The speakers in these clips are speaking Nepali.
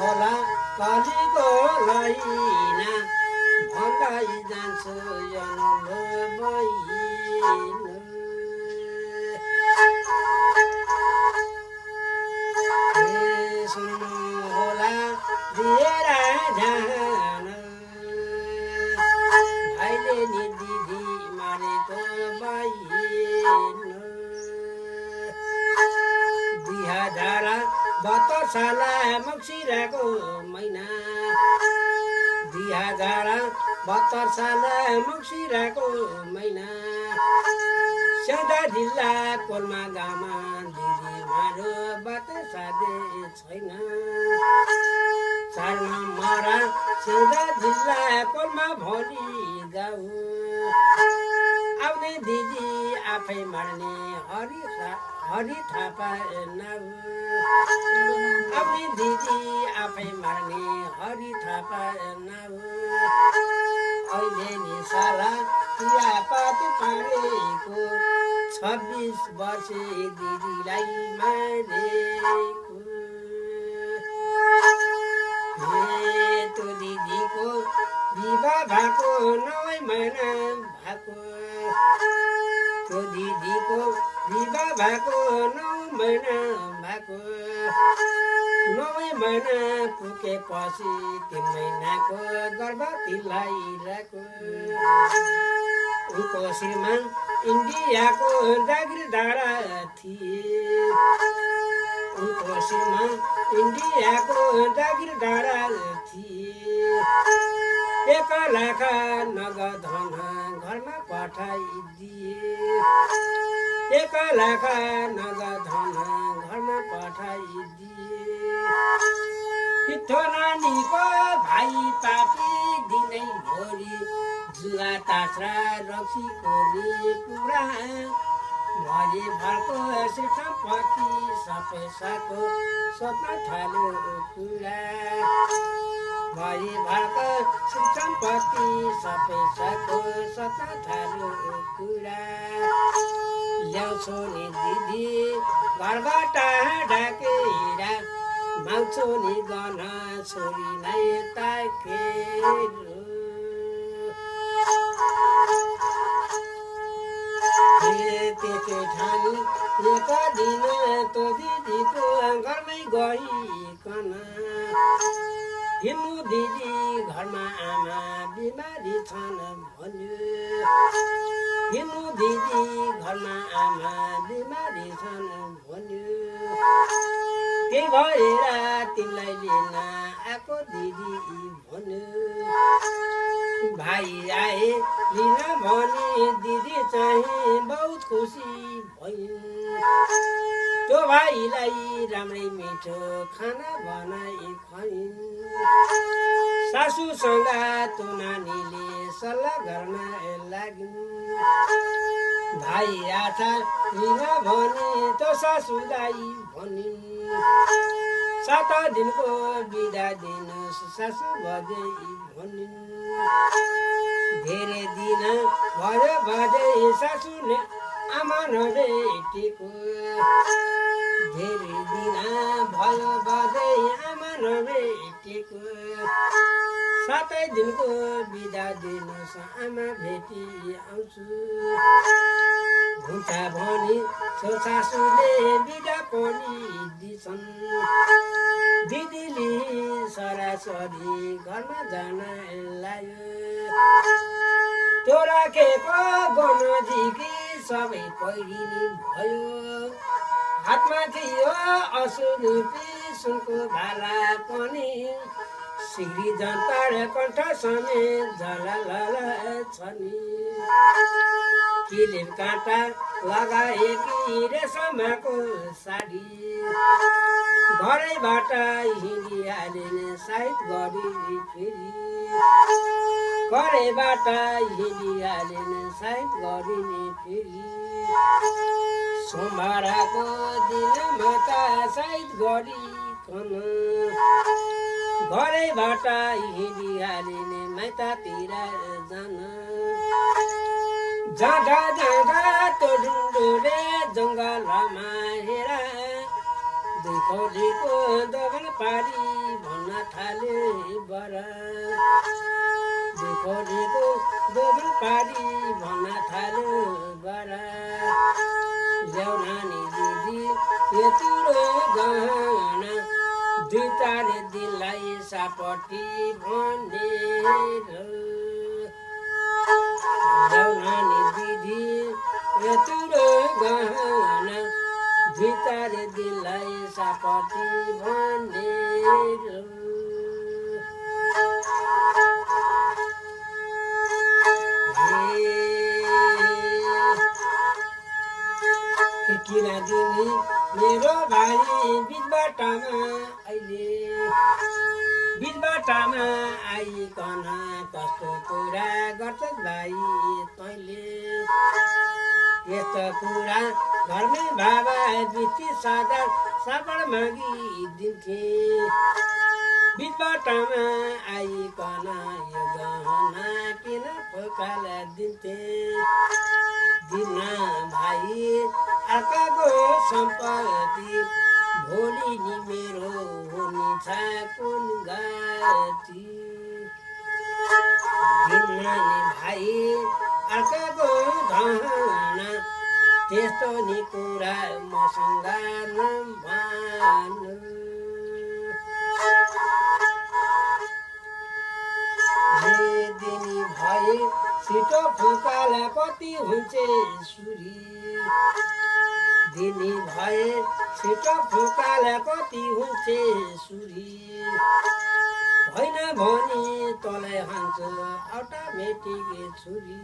होला कलीको लैना भन्दै जान्छु यनलो बहिन सुन्नु होला दिएर जान भाइले नि दिदी मारेको बहिन 2072 साल मक्सिराको महिना 2072 साल मक्सिराको महिना स्याउदा जिल्ला कोलमा गामा दिदी मारो बात साधे छैन 4 नम्बरा स्याउदा जिल्ला कोलमा भोलि जाऊ आउने दिदी आफै मर्ने हरि थापा नाउ आउने दिदी आफै मर्ने हरि थापा नाउ अहिले नि साला चियापाती पारेको 26 वर्षे दिदीलाई मारेको त्यो दिदीको विवाह भएको 9 महिना भएको त्यो दिदीको विवाह भएको 9 महिना भएको 9 महिना पुगेपछि 3 महिनाको गर्भवतीलाई राख्यो उनको श्रीमान इन्डियाको जागिरदार थिए उनको श्रीमान इन्डियाको जागिरदार थिए 1 लाख नगद धन घरमा पठाइदिए 1 लाख नगद धन घरमा पठाइदिए पिठो नानीको भाइ पापी दिनै भोलि जुवा तास्रा रक्सी कोली पुरा भए भरको श्रीसम्पत्ति सबै साको सपना थाल्यो कुरा भए भरको श्रीसम्पत्ति सबै साको सपना थाल्यो कुरा ल्याउँछौ नि दिदी घरबाट ढाकेर माग्छौ नि गन छोरीलाई ताकेर ठानी 1 दिन तो दिदीको घरमै गइकन हिँड्नु दिदी घरमा आमा बिमारी छन् भन्यो हिँड्नु दिदी घरमा आमा बिमारी छन् भन्यो त्यही भएर तिमीलाई लिन आएको दिदी भन्यो भाइ आए लिन भने दिदी चाहिँ बहुत खुसी भइन् त्यो भाइलाई राम्रै मिठो खाना बनाई खुवाइन् सासूसँग त्यो नानीले सल्लाह गर्न लागिन् भाइ आछा लिन भने त्यो सासूलाई भनिन् 7 दिनको बिदा दिनुहोस् सासू बजै भनिन् धेरै दिन भयो बजै सासूले आमा नभेटेको धेरै दिन भयो बजै आमा नभेटेको 7 दिनको बिदा दिनुहोस् आमा भेटी आउँछु हुन्छ भनी सासूले बिदा पनि दिन्छन् दिदीले सरासरी घरमा जान लाग्यो त्यो राखेको गनजिकी सबै पहिरिनी भयो हातमा थियो असुरुपी सुनको भाला पनि सिग्री जन्तर कण्ठ समेत झलल छ नि किलिम काँटा लगाएकी रेशमको साडी घरैबाट हिँडिहालिने साइत गरी फेरि घरैबाट हिँडिहालिने साइत गरिने फेरि सोमबारको दिनमा त साइत गरिकन घरैबाट हिँडिहालिने माइततिर जान जाँदा जाँदा त्यो ढुङ्डुरे जङ्गलमा हेर देखो दबल पारी भन्न थाले बरा देखो दबल पारी भन्न थाले बरा ल्याउ नानी दिदी यतिरो गहना दुई चार दिनलाई सापटी भनेर ल्याउ नानी दिदी यतिरो गहना दुई चार दिनलाई सापटी भनेर किन दिने मेरो भाइ बिचबाटमा अहिले बिचबाटमा आइकन कस्तो कुरा गर्छस् भाइ तैँले यस्तो कुरा घरमै बाबा बिस्ती सादा सापड मागिदिन्थे बिचबाटमा आइकन यो गहना किन फकाला दिन्थे दिन भाइ अर्काको सम्पत्ति भोलि नि मेरो हुने छ कुन गति दिन भाइ अर्काको धना त्यस्तो नि कुरा मसँग नभानु दिनी भाइ छिटो फुकाला कति हुन्छ सुरी दिनी भए छिटो फुकाला कति हुन्छ सुरी होइन भने तँलाई हान्छ अटोमेटिक छुरी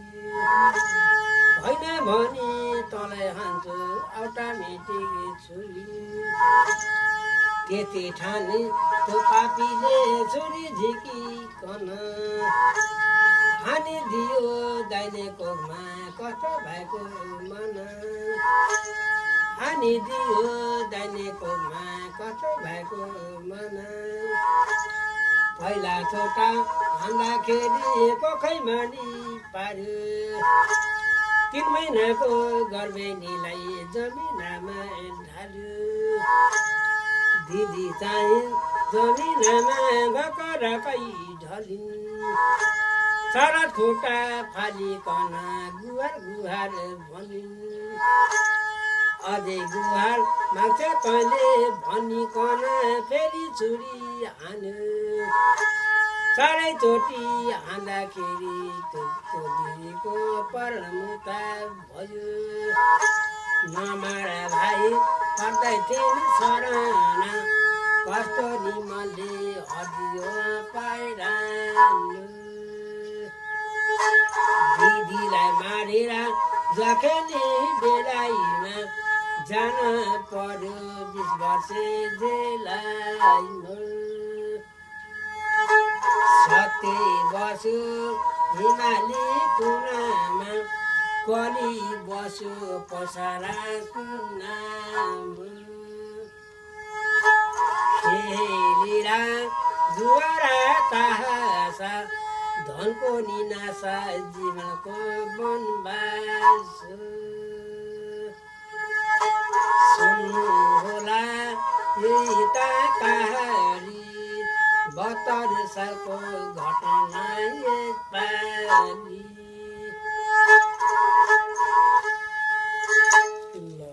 होइन भने तँलाई हान्छ अटोमेटिक छुरी त्यति ठाने त्यो पापीले छुरी झिकिकन हानिदियो दाहिने कोखमा कस्तो भएको मन हानिदियो दाहिने कोखमा कस्तो भएको मन पहिला छोटा हान्दाखेरि कोखैमा नि पार्यो 3 महिनाको गर्भेनीलाई जमिनमा ढाल्यो दिदी चाहिँ जमिनमा भकरकै ढलिन् सारा खुट्टा फालिकन गुहार गुहार भनिन् अझै गुहार माग्छ तैँले भनिकन फेरि छुरी हान्यो चारैचोटि हान्दाखेरि त्यो दिदीको परमुता भयो नमारा भाइ पर्दै थिइन् शरणा कस्तो निमले हदियो पाइरानु दिदीलाई मारेर जखेनी बेलाइमा जान पर्यो 20 वर्षे जेलाइमा सत्य बसु हिमाली कुनामा कली बसु पसारा कुनामा खेलिरा जुवारा तासा धनको निनासा जीवनको वनवास सुन्नु होला यही त कहानी 72 सालको घटना यसपालि